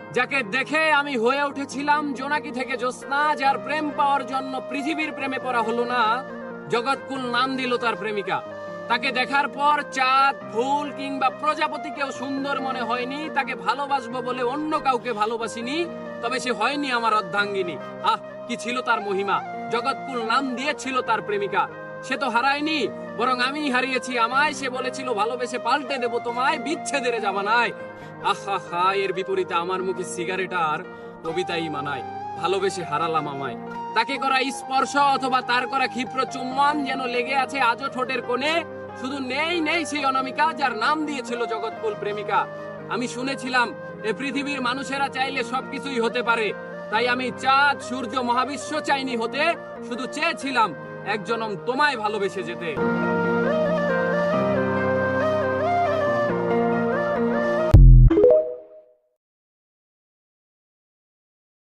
যাকে দেখে আমি হয়ে উঠেছিলাম জোনাকি থেকে জ্যোৎস্না, যার প্রেম পাওয়ার জন্য পৃথিবীর প্রেমে পড়া হলো না, জগৎকুল নাম দিল তার প্রেমিকা। তাকে দেখার পর চাঁদ, ফুল কিংবা প্রজাপতিকেও সুন্দর মনে হয়নি। তাকে ভালোবাসবো বলে অন্য কাউকে ভালোবাসিনি, তবে সে হয়নি আমার অর্ধাঙ্গিনী। আহ, কি ছিল তার মহিমা! জগৎকুল নাম দিয়েছিল তার প্রেমিকা। সে তো হারায়নি, বরং আমি হারিয়েছি আমায়। সে বলেছিল ভালোবেসে পাল্টে দেব তোমায় বিচ্ছেদের জামানায়। আহা হা, এর বিপরীতে আমার মুখে সিগারেট আর কবিতাই মানায়। ভালোবেসে হারালাম আমায়। তাকে করা স্পর্শ অথবা তার করা ক্ষিপ্র চুম্বন যেন লেগে আছে আজও ঠোঁটের কোণে। শুধু নেই নেই সেই অনামিকা যার নাম দিয়েছিল জগৎকুল প্রেমিকা। আমি শুনেছিলাম এ পৃথিবীর মানুষেরা চাইলে সবকিছুই হতে পারে, তাই আমি চাঁদ, সূর্য, মহাবিশ্ব চাইনি হতে, শুধু চেয়েছিলাম এক জনম তোমায় ভালোবেসে যেতে।